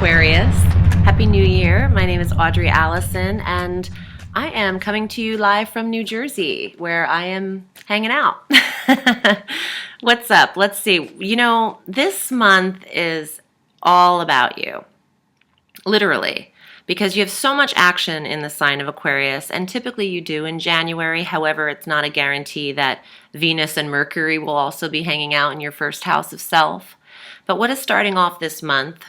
Aquarius. Happy New Year. My name is Audrey Alison, and I am coming to you live from New Jersey, where I am hanging out. What's up? Let's see. This month is all about you, literally, because you have so much action in the sign of Aquarius, and typically you do in January. However, it's not a guarantee that Venus and Mercury will also be hanging out in your first house of self. But what is starting off this month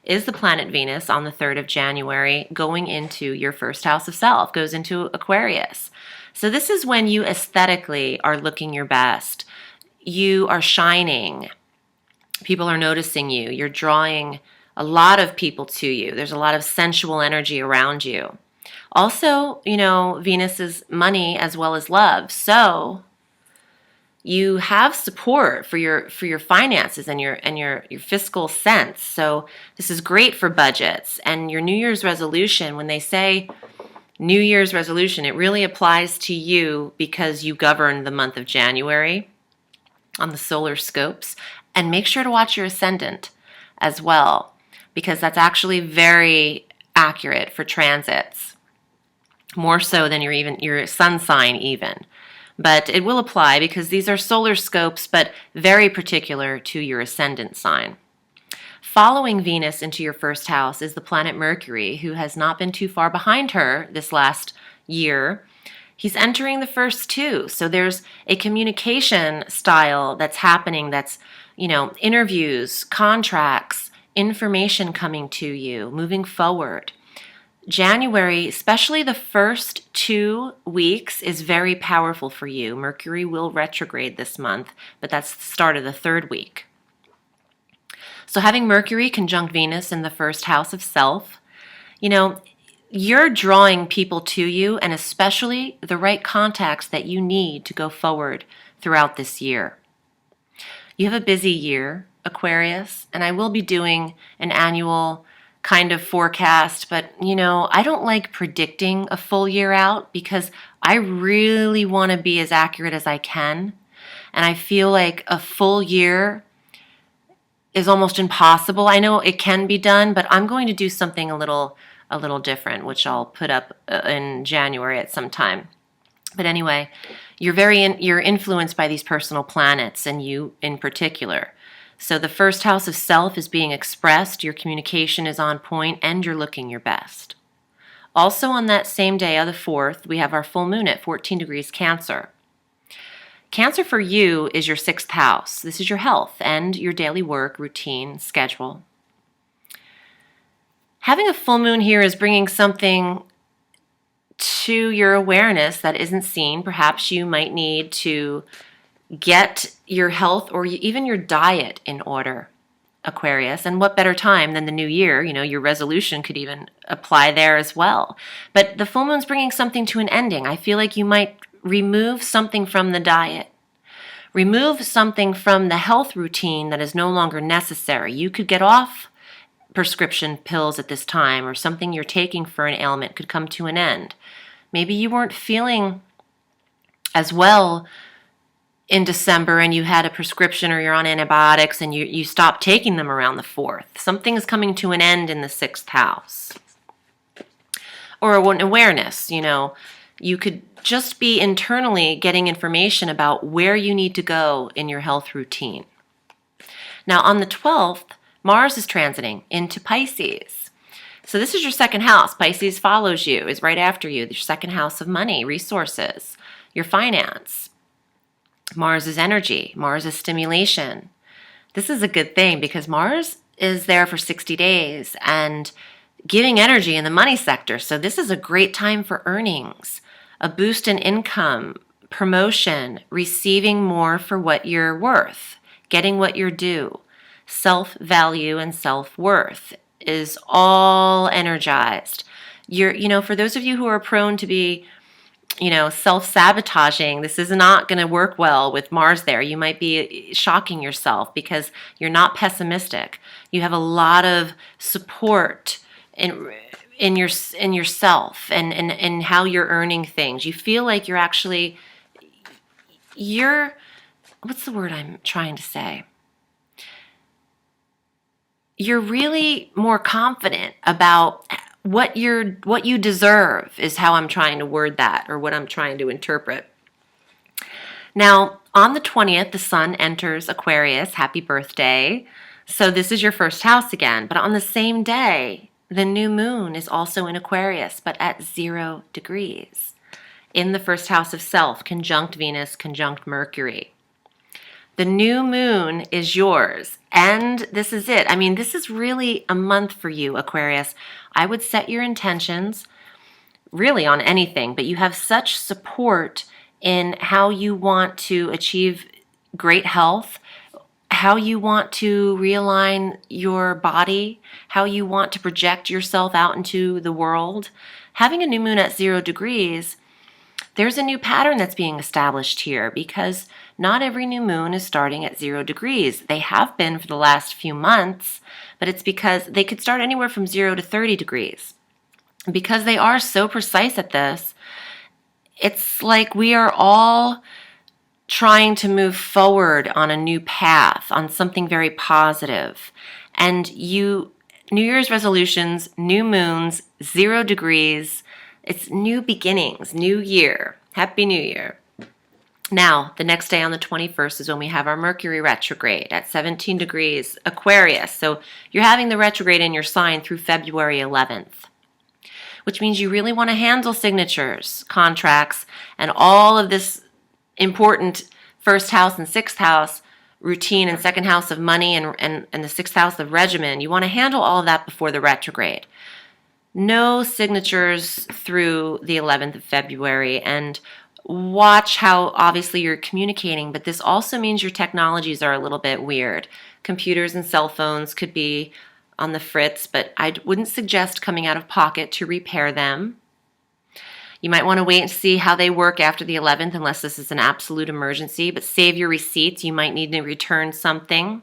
is the planet Venus on the 3rd of January going into your first house of self, goes into Aquarius. So this is when you aesthetically are looking your best. You are shining. People are noticing you. You're drawing a lot of people to you. There's a lot of sensual energy around you. Also, Venus is money as well as love. So you have support for your finances and your fiscal sense. So this is great for budgets and your New Year's resolution. When they say New Year's resolution, it really applies to you because you govern the month of January on the solar scopes. And make sure to watch your ascendant as well, because that's actually very accurate for transits, more so than your sun sign even. But it will apply because these are solar scopes, but very particular to your ascendant sign. Following Venus into your first house is the planet Mercury, who has not been too far behind her this last year. He's entering the first two. So there's a communication style that's happening that's, interviews, contracts, information coming to you, moving forward. January, especially the first 2 weeks, is very powerful for you. Mercury will retrograde this month, but that's the start of the 3rd week. So having Mercury conjunct Venus in the first house of self, you're drawing people to you, and especially the right contacts that you need to go forward throughout this year. You have a busy year, Aquarius, and I will be doing an annual kind of forecast, but I don't like predicting a full year out because I really want to be as accurate as I can. And I feel like a full year is almost impossible. I know it can be done, but I'm going to do something a little different, which I'll put up in January at some time. But anyway, you're influenced by these personal planets, and you in particular. So the first house of self is being expressed, your communication is on point, and you're looking your best. Also on that same day, on the 4th, we have our full moon at 14 degrees Cancer. Cancer for you is your 6th house. This is your health and your daily work, routine, schedule. Having a full moon here is bringing something to your awareness that isn't seen. Perhaps you might need to get your health or even your diet in order, Aquarius. And what better time than the new year? Your resolution could even apply there as well. But the full moon's bringing something to an ending. I feel like you might remove something from the diet. Remove something from the health routine that is no longer necessary. You could get off prescription pills at this time, or something you're taking for an ailment could come to an end. Maybe you weren't feeling as well in December and you had a prescription, or you're on antibiotics and you stopped taking them around the 4th. Something's coming to an end in the 6th house. Or an awareness, you could just be internally getting information about where you need to go in your health routine. Now on the 12th, Mars is transiting into Pisces. So this is your 2nd house. Pisces follows you, is right after you. Your 2nd house of money, resources, your finance. Mars is energy. Mars is stimulation. This is a good thing because Mars is there for 60 days and giving energy in the money sector. So this is a great time for earnings, a boost in income, promotion, receiving more for what you're worth, getting what you're due. Self-value and self-worth is all energized. For those of you who are prone to be self-sabotaging, this is not going to work well with Mars there. You might be shocking yourself because you're not pessimistic. You have a lot of support in yourself and how you're earning things. You feel like what's the word I'm trying to say? you're really more confident about what you deserve is how I'm trying to word that, or what I'm trying to interpret. Now, on the 20th, the sun enters Aquarius. Happy birthday. So this is your first house again. But on the same day, the new moon is also in Aquarius, but at 0 degrees. In the first house of self, conjunct Venus, conjunct Mercury. The new moon is yours. And this is it. I mean, this is really a month for you, Aquarius. I would set your intentions really on anything, but you have such support in how you want to achieve great health, how you want to realign your body, how you want to project yourself out into the world. Having a new moon at 0 degrees, there's a new pattern that's being established here, because not every new moon is starting at 0 degrees. They have been for the last few months, but it's because they could start anywhere from 0 to 30 degrees. Because they are so precise at this, it's like we are all trying to move forward on a new path, on something very positive. And New Year's resolutions, new moons, 0 degrees, it's new beginnings, new year. Happy New Year. Now, the next day on the 21st is when we have our Mercury retrograde at 17 degrees Aquarius. So you're having the retrograde in your sign through February 11th. Which means you really want to handle signatures, contracts, and all of this important first house and sixth house routine, and second house of money, and the sixth house of regimen. You want to handle all of that before the retrograde. No signatures through the 11th of February, and watch how obviously you're communicating, but this also means your technologies are a little bit weird. Computers and cell phones could be on the fritz, but I wouldn't suggest coming out of pocket to repair them. You might want to wait and see how they work after the 11th, unless this is an absolute emergency, but save your receipts. You might need to return something.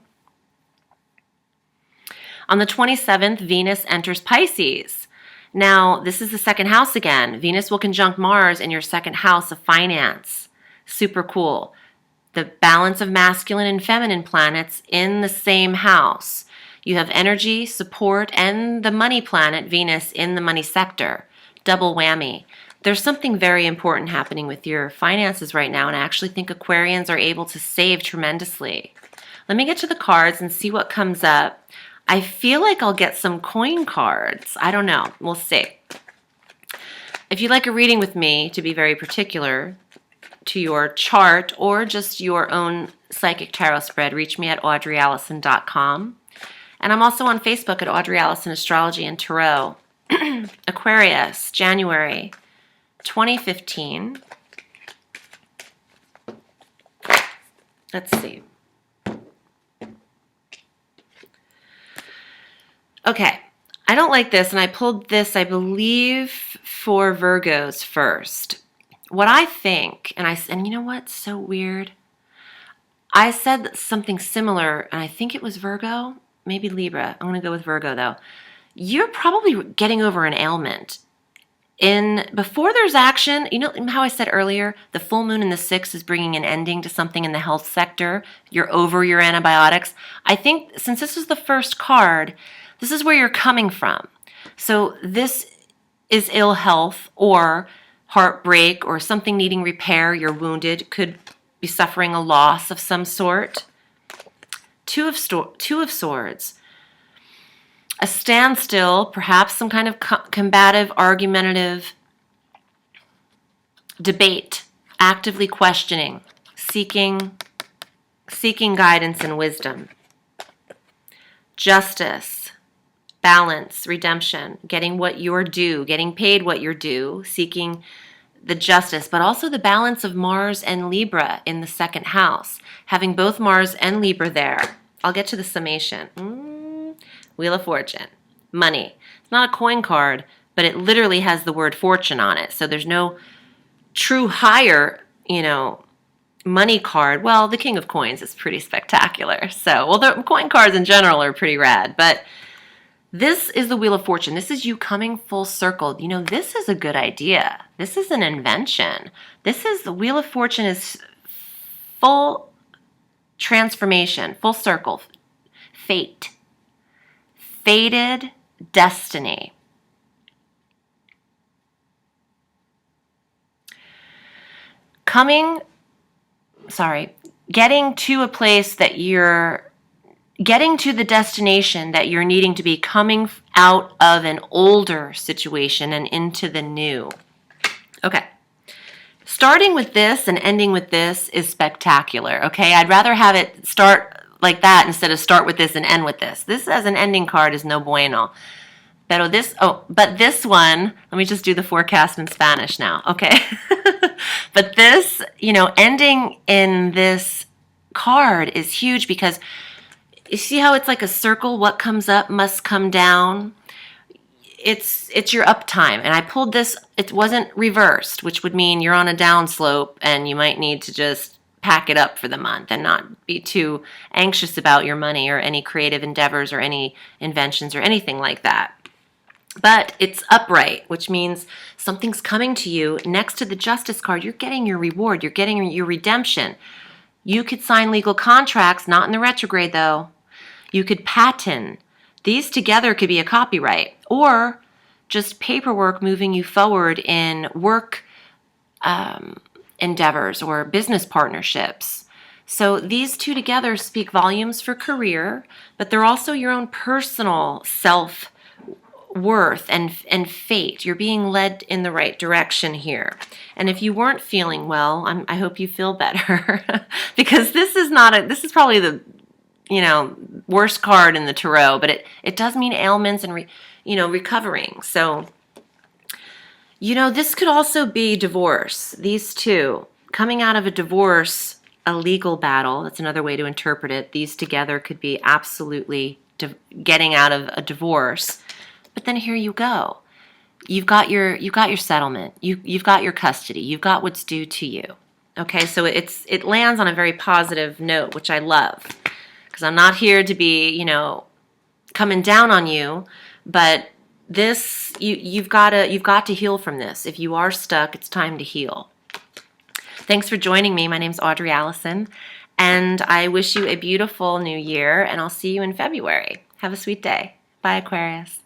On the 27th, Venus enters Pisces. Now, this is the second house again. Venus will conjunct Mars in your second house of finance. Super cool. The balance of masculine and feminine planets in the same house. You have energy, support, and the money planet, Venus, in the money sector. Double whammy. There's something very important happening with your finances right now, and I actually think Aquarians are able to save tremendously. Let me get to the cards and see what comes up. I feel like I'll get some coin cards. I don't know. We'll see. If you'd like a reading with me, to be very particular to your chart or just your own psychic tarot spread, reach me at audreyallison.com. And I'm also on Facebook at Audrey Allison Astrology and Tarot. Aquarius, January 2015. Let's see. Okay, I don't like this, and I pulled this, I believe, for Virgos first. What I think, and you know what's so weird? I said something similar, and I think it was Virgo. Maybe Libra. I'm going to go with Virgo, though. You're probably getting over an ailment. Before there's action, you know how I said earlier, the full moon in the 6th is bringing an ending to something in the health sector. You're over your antibiotics. I think since this is the first card, this is where you're coming from. So this is ill health or heartbreak or something needing repair. You're wounded, could be suffering a loss of some sort. Two of Swords. A standstill, perhaps some kind of combative, argumentative debate, actively questioning, seeking guidance and wisdom. Justice, balance, redemption, getting what you're due, getting paid what you're due, seeking the justice, but also the balance of Mars and Libra in the second house. Having both Mars and Libra there. I'll get to the summation. Wheel of Fortune. Money. It's not a coin card, but it literally has the word fortune on it. So there's no true higher, money card. Well, the King of Coins is pretty spectacular. So, the coin cards in general are pretty rad, but this is the Wheel of Fortune. This is you coming full circle. This is a good idea. This is an invention. The Wheel of Fortune is full transformation, full circle, fate. fated destiny. Getting to a place that you're getting to the destination that you're needing to be, coming out of an older situation and into the new. Okay. Starting with this and ending with this is spectacular, okay? I'd rather have it start like that instead of start with this and end with this. This as an ending card is no bueno. But this one, let me just do the forecast in Spanish now, okay? But this, ending in this card is huge because you see how it's like a circle? What comes up must come down. It's your up time. And I pulled this, it wasn't reversed, which would mean you're on a down slope and you might need to just pack it up for the month and not be too anxious about your money or any creative endeavors or any inventions or anything like that. But it's upright, which means something's coming to you. Next to the Justice card, you're getting your reward. You're getting your redemption. You could sign legal contracts, not in the retrograde though. You could patent. These together could be a copyright or just paperwork moving you forward in work endeavors or business partnerships. So these two together speak volumes for career, but they're also your own personal self-worth and fate. You're being led in the right direction here. And if you weren't feeling well, I hope you feel better because this is probably the worst card in the tarot, but it does mean ailments and recovering. So this could also be divorce. These two coming out of a divorce, a legal battle. That's another way to interpret it. These together could be absolutely getting out of a divorce. But then here you go. You've got your settlement. You've got your custody. You've got what's due to you. Okay, so it lands on a very positive note, which I love. Because I'm not here to be, coming down on you, but this you've got to heal from this. If you are stuck, it's time to heal. Thanks for joining me. My name's Audrey Allison, and I wish you a beautiful new year, and I'll see you in February. Have a sweet day. Bye, Aquarius.